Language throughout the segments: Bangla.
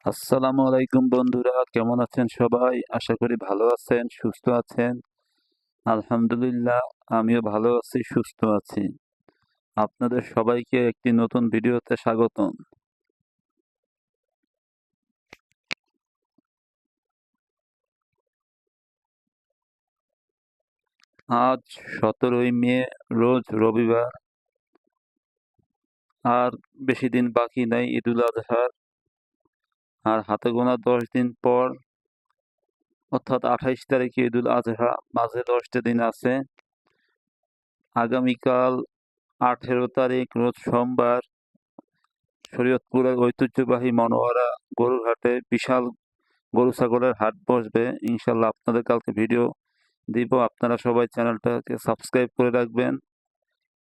আসসালামু আলাইকুম বন্ধুরা, কেমন আছেন সবাই? আশা করি ভালো আছেন, সুস্থ আছেন। আলহামদুলিল্লাহ, আমিও ভালো আছি, সুস্থ আছি। আপনাদের সবাইকে একটি নতুন ভিডিওতে স্বাগতম। আজ 17ই মে, রোজ রবিবার। আর বেশি দিন বাকি নাই ঈদুল আজহার। আর হাতে গোনা 10 দিন পর, অর্থাৎ 28 তারিখে ঈদুল আজহা, মাঝে 10টা দিন আছে। আগামীকাল 18 তারিখ রোজ সোমবার শরীয়তপুরের ঐতিহ্যবাহী মনোয়ারা গরুর হাটে বিশাল গরু ছাগলের হাট বসবে। ইনশাল্লাহ আপনাদের কালকে ভিডিও দিব। আপনারা সবাই চ্যানেলটাকে সাবস্ক্রাইব করে রাখবেন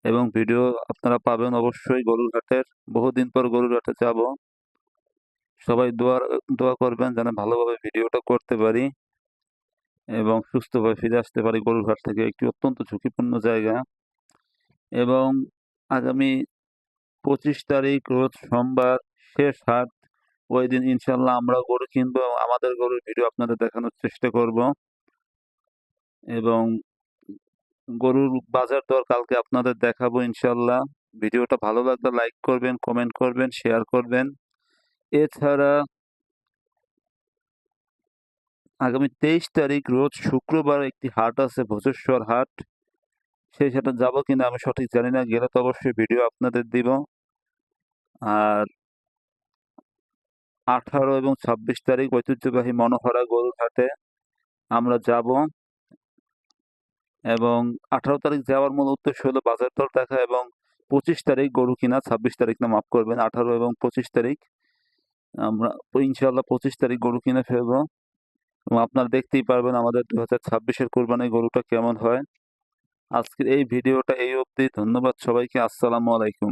এবং ভিডিও আপনারা পাবেন অবশ্যই গরুর হাটের। বহুদিন পর গরুর হাটে যাব। সবাই দোয়া করবেন যেন ভালোভাবে ভিডিওটা করতে পারি এবং সুস্থভাবে ফিরে আসতে পারি গরুর হাট থেকে। একটি অত্যন্ত ঝুঁকিপূর্ণ জায়গা। এবং আগামী 25 তারিখ রোজ সোমবার শেষ হাট। ওই দিন ইনশাল্লাহ আমরা গরু কিনবো এবং আমাদের গরুর ভিডিও আপনাদের দেখানোর চেষ্টা করব। এবং গরুর বাজার দর কালকে আপনাদের দেখাবো ইনশাল্লাহ। ভিডিওটা ভালো লাগলে লাইক করবেন, কমেন্ট করবেন, শেয়ার করবেন। এছাড়া আগামী 23 তারিখ রোজ শুক্রবার একটি হাট আছে, ভোজেশ্বর হাট। সেই হাটে যাবো কিনা আমি সঠিক জানি না, গেলে তো অবশ্যই ভিডিও আপনাদের দিব। আর 18 এবং 26 তারিখ ঐতিহ্যবাহী মনোহরা গরুর হাটে আমরা যাব। এবং 18 তারিখ যাওয়ার মূল উদ্দেশ্য হলো বাজার দর দেখা এবং 25 তারিখ গরু কিনা। 26 তারিখ না, মাফ করবেন, 18 এবং 25 তারিখ আমরা ইনশাল্লাহ 25 তারিখ গরু কিনে ফেলবো। এবং আপনারা দেখতেই পারবেন আমাদের 2026-এর কোরবানির গরুটা কেমন হয়। আজকের এই ভিডিওটা এই অবধি। ধন্যবাদ সবাইকে। আসসালামু আলাইকুম।